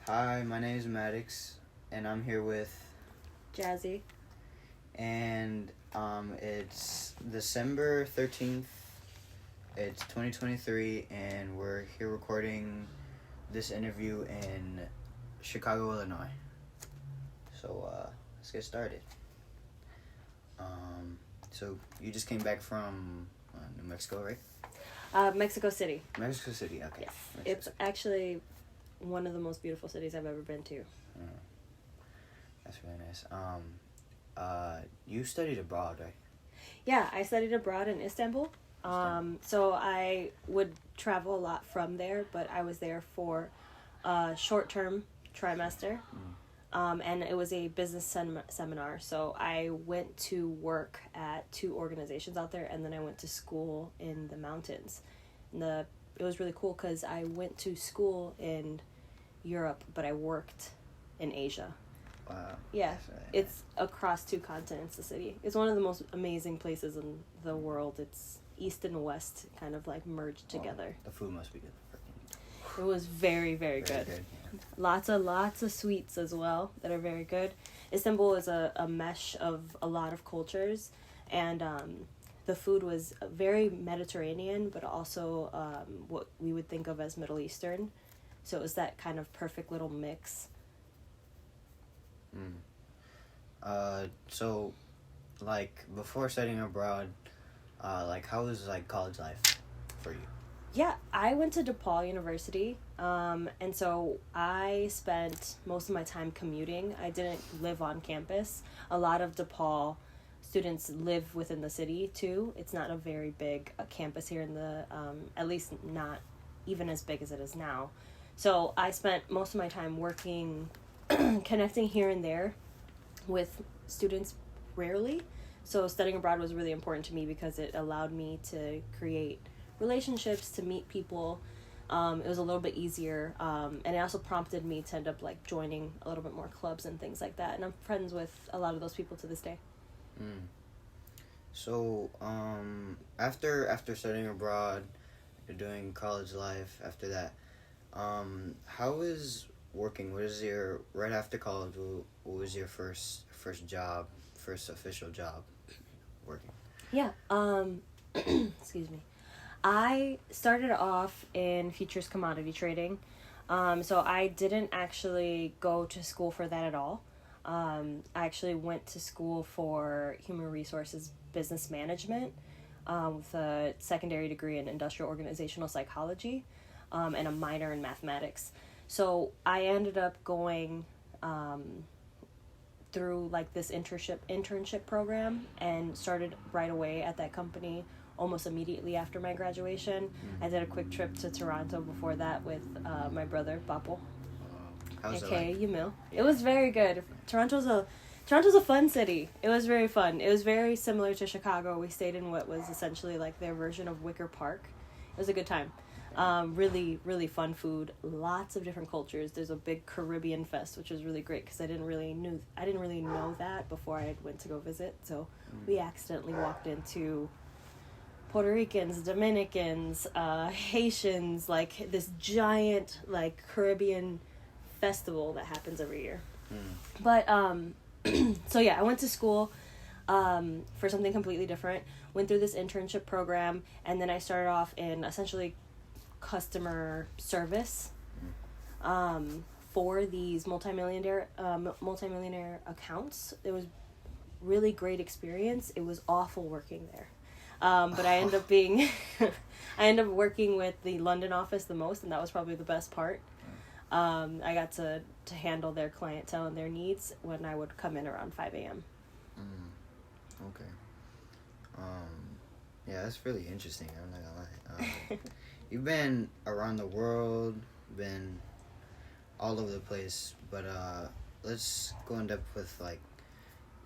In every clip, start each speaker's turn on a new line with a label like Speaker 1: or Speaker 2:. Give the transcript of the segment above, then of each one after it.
Speaker 1: Hi, my name is Maddux, and I'm here with,
Speaker 2: Jazzy.
Speaker 1: and it's December 13th, it's 2023, and we're here recording this interview in Chicago, Illinois. So, let's get started. So you just came back from New Mexico, right?
Speaker 2: Mexico City.
Speaker 1: Mexico City, okay.
Speaker 2: Yes.
Speaker 1: Mexico
Speaker 2: It's
Speaker 1: City.
Speaker 2: actually one of the most beautiful cities I've ever been to.
Speaker 1: That's really nice. You studied abroad, right?
Speaker 2: Yeah, I studied abroad in Istanbul. So I would travel a lot from there, but I was there for a short-term trimester. And it was a business seminar. So I went to work at 2 organizations out there, and then I went to school in the mountains. It was really cool because I went to school in Europe, but I worked in Asia.
Speaker 1: Wow.
Speaker 2: Yeah, it's across 2 continents, the city. It's one of the most amazing places in the world. It's east and west kind of like merged together.
Speaker 1: The food must be good.
Speaker 2: It was very, very good.
Speaker 1: Yeah.
Speaker 2: Lots of sweets as well that are very good. Istanbul is a mesh of a lot of cultures, and the food was very Mediterranean, but also what we would think of as Middle Eastern. So it was that kind of perfect little mix.
Speaker 1: So, like, before studying abroad, how was, college life for you?
Speaker 2: Yeah, I went to DePaul University, and so I spent most of my time commuting. I didn't live on campus. A lot of DePaul students live within the city, too. It's not a very big campus here in at least not even as big as it is now. So I spent most of my time working, connecting here and there with students rarely. So studying abroad was really important to me because it allowed me to create relationships, to meet people. It was a little bit easier, and it also prompted me to end up joining a little bit more clubs and things like that, and I'm friends with a lot of those people to this day.
Speaker 1: So after studying abroad, you're doing college life. After that, how is working? Right after college, what was your first job, first official job working?
Speaker 2: Yeah, excuse me. I started off in futures commodity trading, so I didn't actually go to school for that at all. I actually went to school for human resources business management with a secondary degree in industrial organizational psychology and a minor in mathematics. So I ended up going through this internship program and started right away at that company almost immediately after my graduation. I did a quick trip to Toronto before that with my brother, Papo, aka Yamil. It was very good. Toronto's a fun city. It was very fun. It was very similar to Chicago. We stayed in what was essentially their version of Wicker Park. It was a good time. Really, really fun food. Lots of different cultures. There's a big Caribbean fest, which was really great because I didn't really know that before I went to go visit. So we accidentally walked into Puerto Ricans, Dominicans, Haitians, this giant Caribbean festival that happens every year. But so yeah, I went to school for something completely different. Went through this internship program, and then I started off in essentially customer service for these multimillionaire accounts. It was really great experience. It was awful working there. But I ended up working with the London office the most, and that was probably the best part. I got to handle their clientele and their needs when I would come in around 5 a.m.
Speaker 1: Okay. Yeah, that's really interesting. I'm not gonna lie. You've been around the world, been all over the place, but let's go in depth with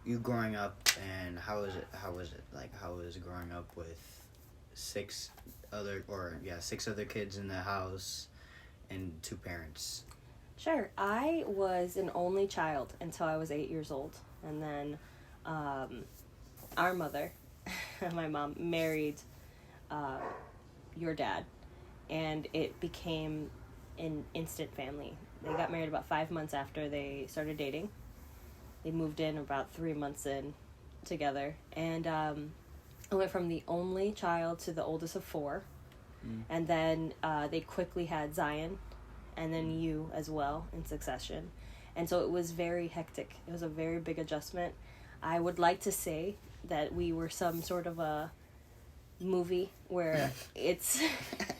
Speaker 1: you growing up, and how was it growing up with 6 other kids in the house and 2 parents?
Speaker 2: Sure. I was an only child until I was 8 years old, and then our mother, my mom, married your dad, and it became an instant family. They got married about 5 months after they started dating. They moved in about 3 months in together. And I went from the only child to the oldest of 4. And then they quickly had Zion and then you as well in succession. And so it was very hectic. It was a very big adjustment. I would like to say that we were some sort of a movie where it's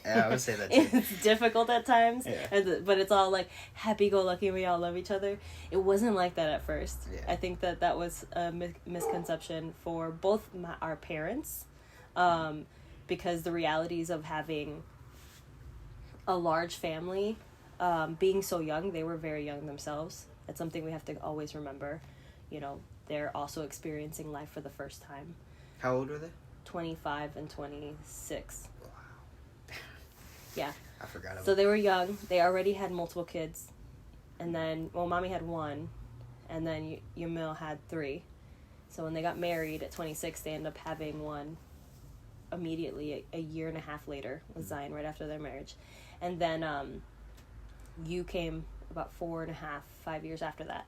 Speaker 1: yeah, I would say that too.
Speaker 2: it's difficult at times,
Speaker 1: yeah.
Speaker 2: But it's all like happy-go-lucky and we all love each other. It wasn't like that at first.
Speaker 1: Yeah.
Speaker 2: I think that was a misconception for both our parents, because the realities of having a large family, being so young, they were very young themselves. That's something we have to always remember. You know, they're also experiencing life for the first time.
Speaker 1: How old were they?
Speaker 2: 25 and 26.
Speaker 1: Wow.
Speaker 2: Yeah.
Speaker 1: I forgot about
Speaker 2: So they were young. They already had multiple kids. And then, well, Mommy had 1. And then Yamil had 3. So when they got married at 26, they ended up having 1 immediately a year and a half later with Zion right after their marriage. And then you came about 4.5, 5 years after that.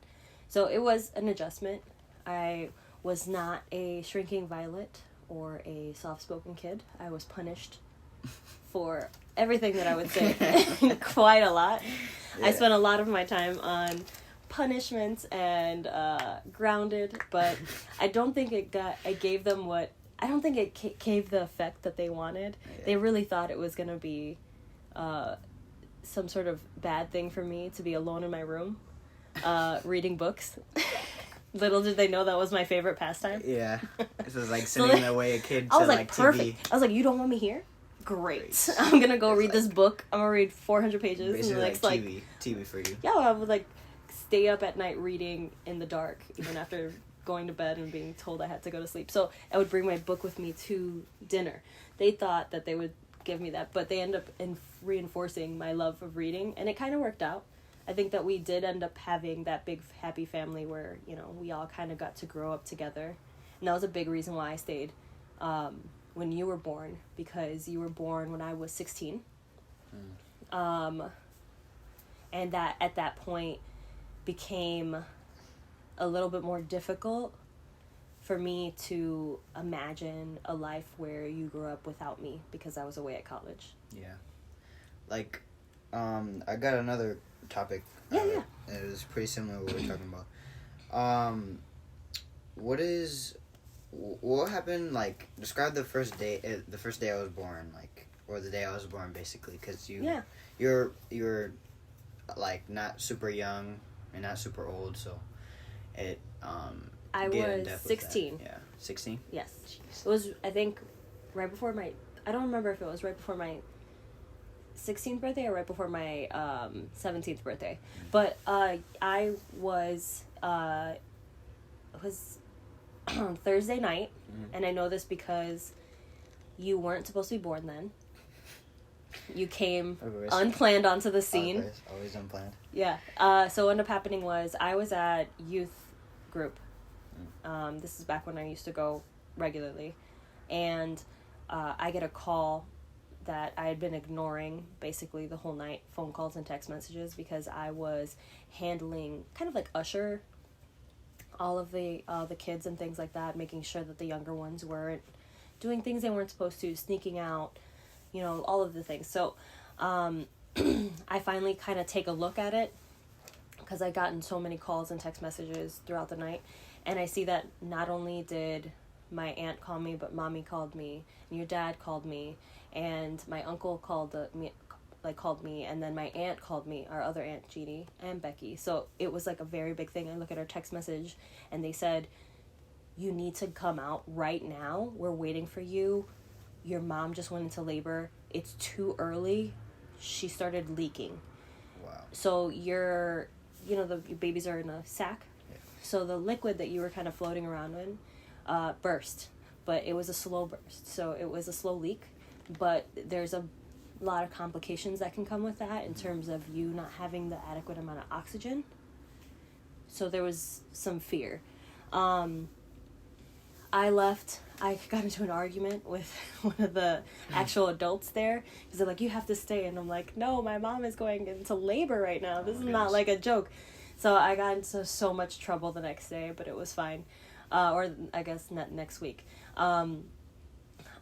Speaker 2: So it was an adjustment. I was not a shrinking violet or a soft-spoken kid. I was punished for everything that I would say quite a lot. Yeah. I spent a lot of my time on punishments and grounded, but I don't think it gave them what, I don't think it gave the effect that they wanted. Yeah. They really thought it was going to be some sort of bad thing for me to be alone in my room reading books. Little did they know that was my favorite pastime.
Speaker 1: Yeah. This is like sending away a kid to
Speaker 2: I was like
Speaker 1: perfect.
Speaker 2: TV. I was like, you don't want me here? Great. I'm going to go read this book. I'm going to read 400 pages.
Speaker 1: Basically
Speaker 2: in the next,
Speaker 1: like TV for you.
Speaker 2: Yeah, I would like stay up at night reading in the dark, even after going to bed and being told I had to go to sleep. So I would bring my book with me to dinner. They thought that they would give me that, but they end up reinforcing my love of reading, and it kind of worked out. I think that we did end up having that big happy family where, you know, we all kind of got to grow up together. And that was a big reason why I stayed when you were born, because you were born when I was 16. And that at that point became a little bit more difficult for me to imagine a life where you grew up without me because I was away at college.
Speaker 1: Yeah. Like, I got another topic.
Speaker 2: Yeah.
Speaker 1: It was pretty similar to what we were talking about. What happened, like, describe the first day I was born, like, or the day I was born, basically, because you're like, not super young and not super old, so it,
Speaker 2: I was 16.
Speaker 1: Yeah, 16?
Speaker 2: Yes. Jeez. It was, I think, right before I don't remember if it was right before my 16th birthday or right before my 17th birthday. But I was it was Thursday night, and I know this because you weren't supposed to be born then. You came unplanned onto the scene.
Speaker 1: Always unplanned.
Speaker 2: Yeah. So what ended up happening was I was at youth group. This is back when I used to go regularly. And I get a call that I had been ignoring basically the whole night, phone calls and text messages, because I was handling kind of like usher all of the kids and things like that, making sure that the younger ones weren't doing things they weren't supposed to, sneaking out, you know, all of the things. So I finally kind of take a look at it because I gotten so many calls and text messages throughout the night, and I see that not only did my aunt call me, but mommy called me, and your dad called me, and my uncle called me, and then my aunt called me, our other aunt Jeannie and Becky. So it was like a very big thing. I look at our text message, and they said, "You need to come out right now. We're waiting for you. Your mom just went into labor. It's too early. She started leaking."
Speaker 1: Wow. So
Speaker 2: your babies are in a sack. Yeah. So the liquid that you were kind of floating around in burst, but it was a slow burst. So it was a slow leak, but there's a lot of complications that can come with that in terms of you not having the adequate amount of oxygen. So there was some fear. I left. I got into an argument with one of the actual adults there because they're like, "You have to stay," and I'm like, "No, my mom is going into labor right now. This is not like a joke." So I got into so much trouble the next day, but it was fine. Or I guess not next week. I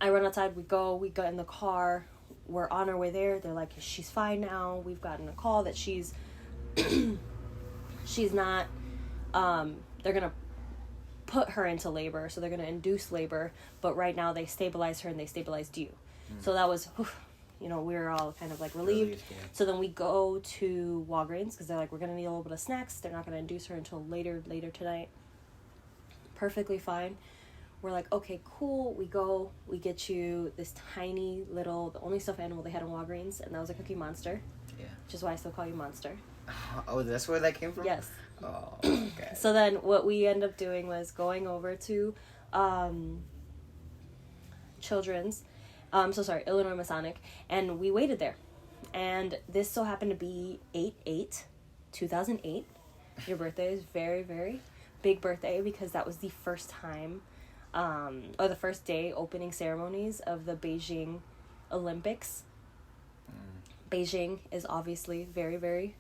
Speaker 2: run outside. We got in the car. We're on our way there. They're like, "She's fine now." We've gotten a call that she's not. They're gonna put her into labor, so they're going to induce labor, but right now they stabilized her and they stabilized you. So that was, we were all kind of like relieved. Yeah. So then we go to Walgreens because they're like, we're going to need a little bit of snacks. They're not going to induce her until later tonight. Perfectly fine. We're like, okay, cool. We get you this tiny little, the only stuffed animal they had in Walgreens, and that was a Cookie Monster. Yeah. Which is why I still call you Monster.
Speaker 1: Oh, that's where that came from?
Speaker 2: Yes.
Speaker 1: Oh, okay.
Speaker 2: So then what we end up doing was going over to Illinois Masonic, and we waited there. And this so happened to be 8/8/2008. Your birthday is very, very big birthday because that was the first time, or the first day opening ceremonies of the Beijing Olympics. Beijing is obviously very, very,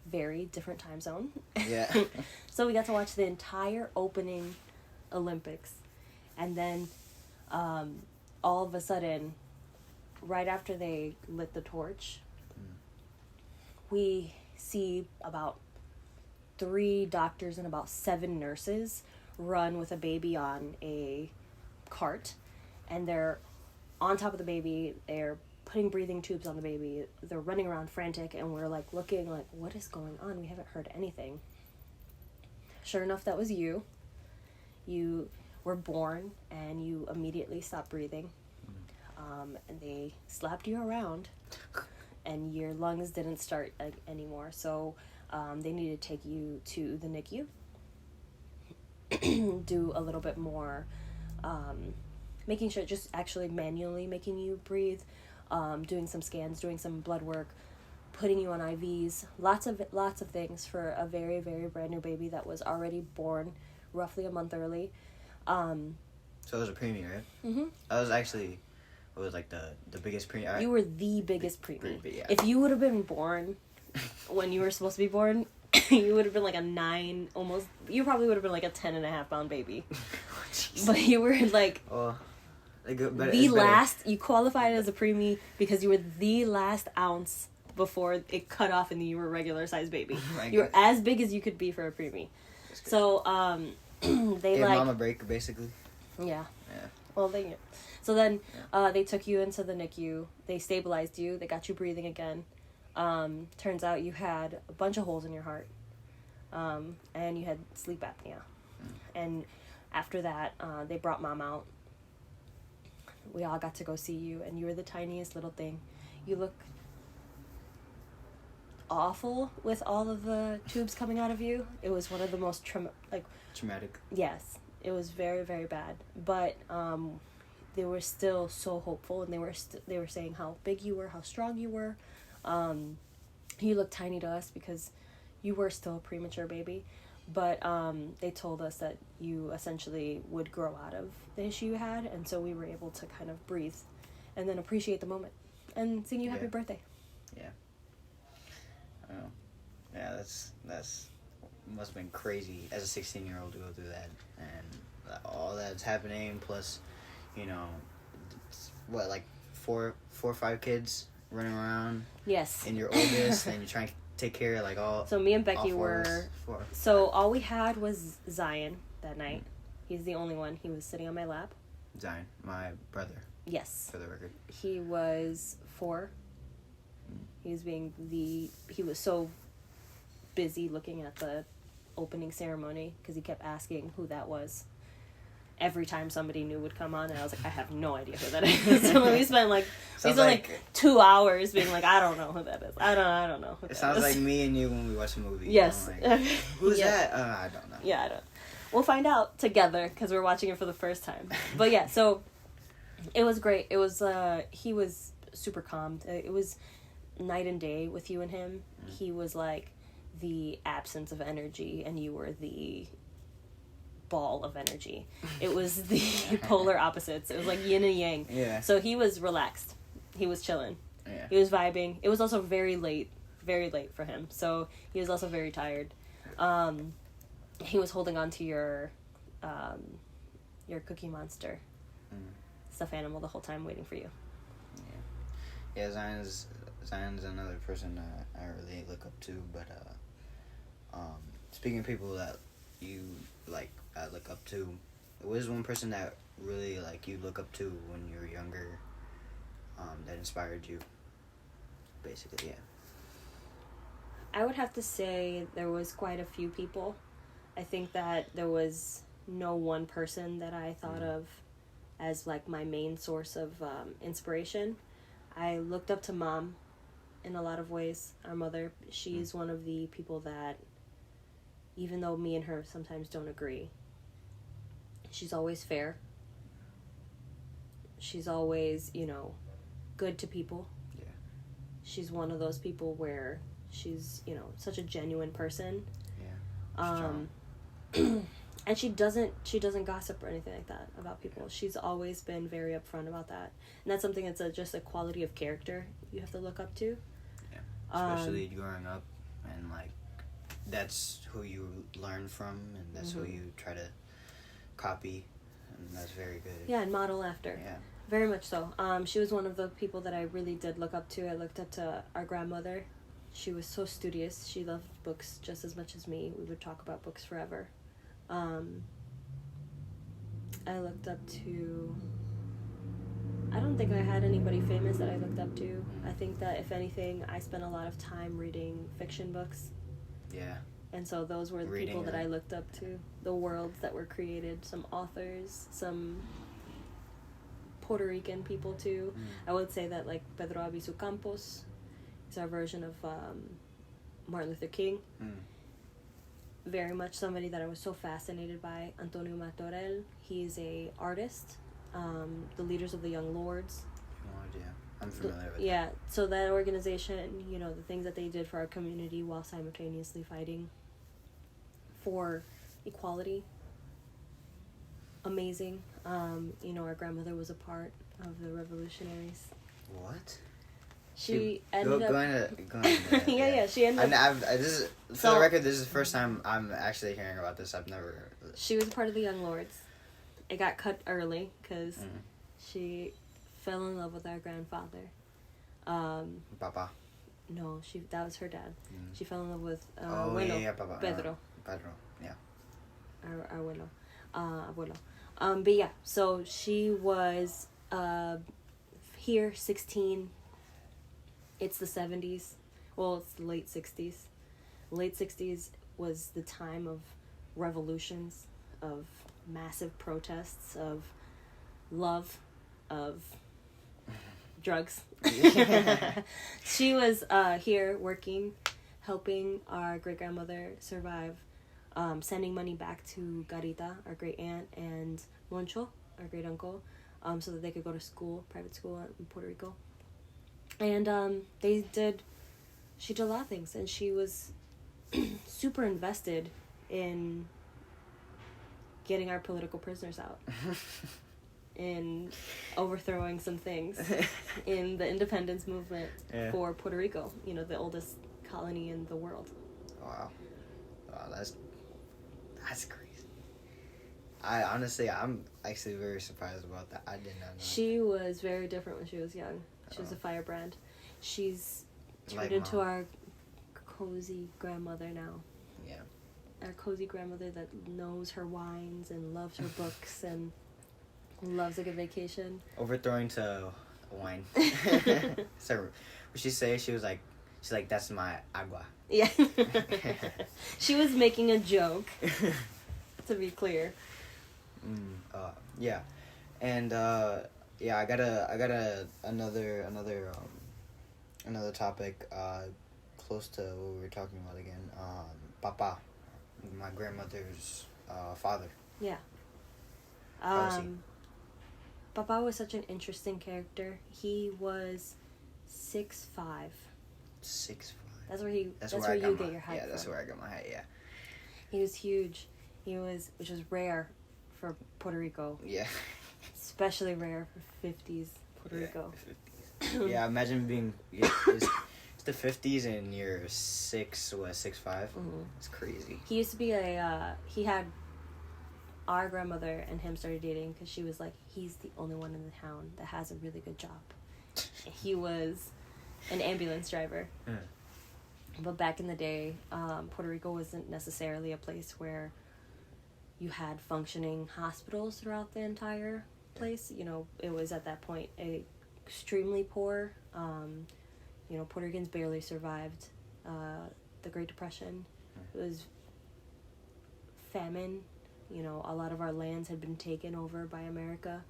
Speaker 2: very different time zone.
Speaker 1: Yeah.
Speaker 2: So we got to watch the entire opening Olympics. And then all of a sudden, right after they lit the torch, we see about 3 doctors and about 7 nurses run with a baby on a cart. And they're on top of the baby. They're putting breathing tubes on the baby. They're running around frantic, and we're like looking like, what is going on? We haven't heard anything. Sure enough, that was you. You were born and you immediately stopped breathing. And they slapped you around and your lungs didn't start anymore. So they needed to take you to the NICU, do a little bit more, making sure, just actually manually making you breathe, doing some scans, doing some blood work, putting you on IVs, lots of things for a very, very brand new baby that was already born roughly a month early.
Speaker 1: So it was a preemie, right? Mm-hmm. I was actually, it was like the biggest preemie.
Speaker 2: You were the biggest preemie.
Speaker 1: Yeah.
Speaker 2: If you would have been born when you were supposed to be born, you would have been like a 9, almost, you probably would have been like a 10.5 pound baby. But you were like... you qualified as a preemie because you were the last ounce before it cut off and you were a regular sized baby. You were as big as you could be for a preemie. So, they
Speaker 1: gave mom a break, basically.
Speaker 2: Yeah. Well, thank you. So then, they took you into the NICU. They stabilized you. They got you breathing again. Turns out you had a bunch of holes in your heart. And you had sleep apnea. And after that, they brought mom out. We all got to go see you, and you were the tiniest little thing. You look awful with all of the tubes coming out of you. It was one of the most
Speaker 1: traumatic.
Speaker 2: Yes, it was very, very bad. But they were still so hopeful, and they were saying how big you were, how strong you were. You looked tiny to us because you were still a premature baby. But they told us that you essentially would grow out of the issue you had, and so we were able to kind of breathe and then appreciate the moment and sing you happy birthday.
Speaker 1: Yeah. Oh. Yeah, that's must have been crazy as a 16-year-old to go through that, and all that's happening, plus, like 4 or 5 kids running around.
Speaker 2: Yes.
Speaker 1: And you're oldest, and you're trying to take care of all.
Speaker 2: So me and Becky were. So all we had was Zion that night. He's the only one. He was sitting on my lap.
Speaker 1: Zion, my brother.
Speaker 2: Yes.
Speaker 1: For the record.
Speaker 2: He was 4. He was so busy looking at the opening ceremony because he kept asking who that was. Every time somebody new would come on, and I was like, I have no idea who that is. So we spent 2 hours being like, I don't know who that is. I don't know who that is.
Speaker 1: It sounds like me and you when we watch a movie.
Speaker 2: Yes.
Speaker 1: Who's that? I don't know.
Speaker 2: Yeah, I don't. We'll find out together because we're watching it for the first time. But yeah, so it was great. It was he was super calm. It was night and day with you and him. He was like the absence of energy, and you were the ball of energy. It was the polar opposites. It was like yin and yang.
Speaker 1: Yeah.
Speaker 2: So he was relaxed. He was chilling.
Speaker 1: Yeah.
Speaker 2: He was vibing. It was also very late for him. So he was also very tired. He was holding on to your Cookie Monster stuffed animal the whole time, waiting for you.
Speaker 1: Yeah. Zion's another person I really look up to. But speaking of people that you like, I look up to, what is one person that really like you look up to when you were younger, that inspired you? Basically, yeah.
Speaker 2: I would have to say there was quite a few people. I think that there was no one person that I thought of as like my main source of inspiration. I looked up to Mom in a lot of ways. Our mother, she's one of the people that, even though me and her sometimes don't agree, she's always fair. She's always, good to people.
Speaker 1: Yeah.
Speaker 2: She's one of those people where she's, such a genuine person.
Speaker 1: Yeah.
Speaker 2: And she doesn't gossip or anything like that about people. She's always been very upfront about that. And that's something that's just a quality of character you have to look up to.
Speaker 1: Yeah. Especially growing up, and like that's who you learn from, and that's who you try to copy, and that's very good.
Speaker 2: Yeah, and model after.
Speaker 1: Yeah.
Speaker 2: Very much so. She was one of the people that I really did look up to. I looked up to our grandmother. She was so studious. She loved books just as much as me. We would talk about books forever. I looked up to... I don't think I had anybody famous that I looked up to. I think that, if anything, I spent a lot of time reading fiction books.
Speaker 1: Yeah.
Speaker 2: And so those were the people that I looked up to. The worlds that were created. Some authors, some Puerto Rican people too. I would say that like Pedro Albizu Campos is our version of Martin Luther King. Very much somebody that I was so fascinated by. Antonio Martorell, he is a artist. The Leaders of the Young Lords.
Speaker 1: No idea. I'm familiar with
Speaker 2: that. So that organization, the things that they did for our community while simultaneously fighting for equality. Amazing. Our grandmother was a part of the revolutionaries.
Speaker 1: What?
Speaker 2: She ended up...
Speaker 1: Go into
Speaker 2: yeah, she ended up...
Speaker 1: For the record, this is the first time I'm actually hearing about this. I've never...
Speaker 2: She was a part of the Young Lords. It got cut early because she fell in love with our grandfather.
Speaker 1: Papa.
Speaker 2: No, that was her dad. She fell in love with
Speaker 1: Papa.
Speaker 2: Pedro.
Speaker 1: Pedro, yeah.
Speaker 2: Our abuelo. But yeah, so she was here, 16. It's the 70s. Well, it's the late 60s. Late 60s was the time of revolutions, of massive protests, of love, of drugs. She was here working, helping our great-grandmother survive, sending money back to Garita, our great-aunt, and Moncho, our great-uncle, so that they could go to school, private school in Puerto Rico. And she did a lot of things, and she was super invested in getting our political prisoners out. In overthrowing some things in the independence movement for Puerto Rico, the oldest colony in the world.
Speaker 1: Wow, that's crazy. I'm actually very surprised about that. I did not know.
Speaker 2: She was very different when she was young. She was a firebrand. She's turned into our cozy grandmother now.
Speaker 1: Yeah. Our
Speaker 2: cozy grandmother that knows her wines and loves her books and loves a good vacation.
Speaker 1: Overthrowing to wine. So, what she say? She's like, that's my agua.
Speaker 2: Yeah. She was making a joke, to be clear.
Speaker 1: Yeah. And, I got another topic, close to what we were talking about again. Papa, my grandmother's, father.
Speaker 2: Yeah.
Speaker 1: How was he?
Speaker 2: Papa was such an interesting character. He was 6'5".
Speaker 1: 6'5".
Speaker 2: That's where you get your height from.
Speaker 1: Yeah, that's where I got my height. Yeah.
Speaker 2: He was huge. which was rare for Puerto Rico.
Speaker 1: Yeah.
Speaker 2: Especially rare for 50s Puerto Rico.
Speaker 1: 50s. Yeah, imagine being it's the 50s and you're 6'5".
Speaker 2: Mm-hmm.
Speaker 1: It's crazy.
Speaker 2: He used to be he had our grandmother and him started dating because she was like, he's the only one in the town that has a really good job. He was an ambulance driver.
Speaker 1: Yeah.
Speaker 2: But back in the day, Puerto Rico wasn't necessarily a place where you had functioning hospitals throughout the entire place. You know, it was at that point extremely poor. You know, Puerto Ricans barely survived the Great Depression. It was famine. You know, a lot of our lands had been taken over by America.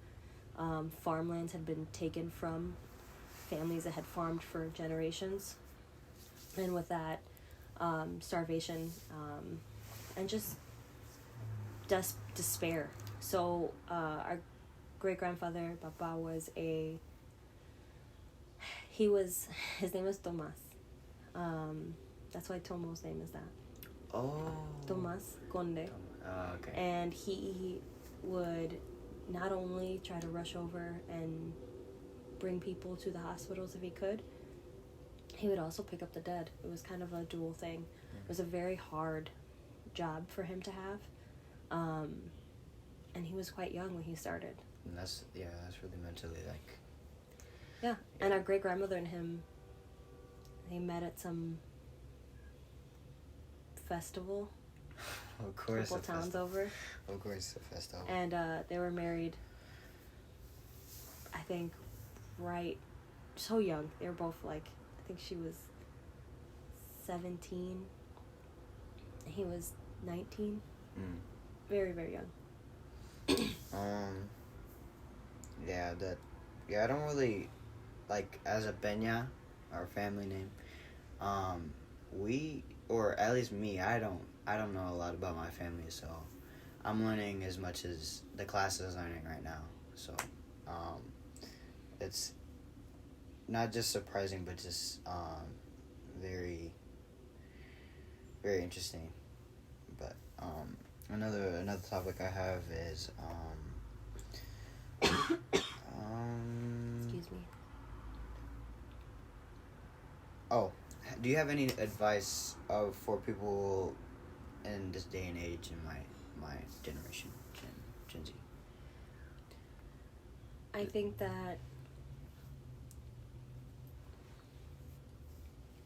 Speaker 2: Farmlands had been taken from families that had farmed for generations. And with that, starvation and just despair. So our great-grandfather, Papa, his name was Tomas. That's why Tomo's name is that.
Speaker 1: Oh.
Speaker 2: Tomas Conde.
Speaker 1: Okay.
Speaker 2: And he would not only try to rush over and bring people to the hospitals if he could, he would also pick up the dead. It was kind of a dual thing. It was a very hard job for him to have. And he was quite young when he started.
Speaker 1: And that's really mentally like...
Speaker 2: Yeah, and our great-grandmother and him, they met at some festival.
Speaker 1: Of course.
Speaker 2: A couple towns over.
Speaker 1: Of course, a festival.
Speaker 2: And they were married, I think, so young. They were both like, I think she was 17. And he was 19. Very, very young.
Speaker 1: I don't really, like, as a Peña, our family name, or at least me, I don't know a lot about my family, so I'm learning as much as the class is learning right now. So, it's not just surprising, but just very, very interesting. But another topic I have is
Speaker 2: Excuse me.
Speaker 1: Oh, do you have any advice for people in this day and age in my generation, Gen Z?
Speaker 2: I think that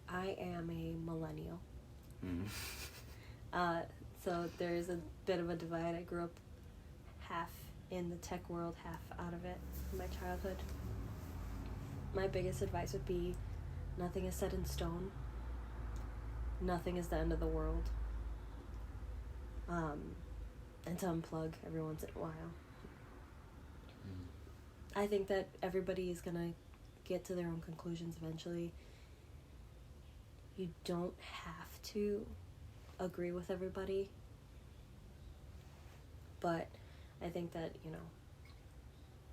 Speaker 2: I am a millennial. So there's a bit of a divide. I grew up half in the tech world, half out of it in my childhood. My biggest advice would be, nothing is set in stone. Nothing is the end of the world. And to unplug every once in a while. I think that everybody is going to get to their own conclusions eventually. You don't have to agree with everybody. But I think that,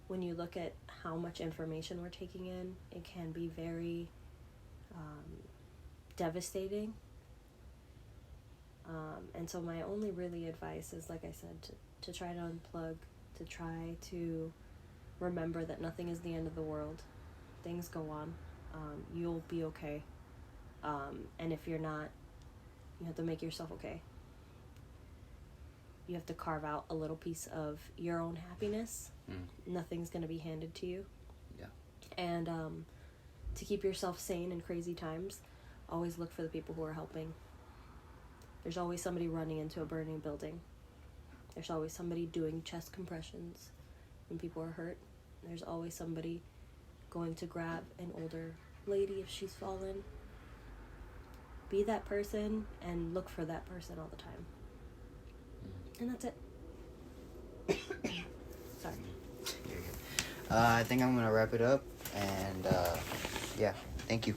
Speaker 2: when you look at how much information we're taking in, it can be very devastating. And so my only really advice is, like I said, to try to unplug, to try to remember that nothing is the end of the world. Things go on. You'll be okay. And if you're not, you have to make yourself okay. You have to carve out a little piece of your own happiness. Nothing's going to be handed to you.
Speaker 1: Yeah.
Speaker 2: And to keep yourself sane in crazy times, always look for the people who are helping. There's always somebody running into a burning building. There's always somebody doing chest compressions when people are hurt. There's always somebody going to grab an older lady if she's fallen. Be that person and look for that person all the time. And that's it. Sorry.
Speaker 1: I think I'm going to wrap it up. And, thank you.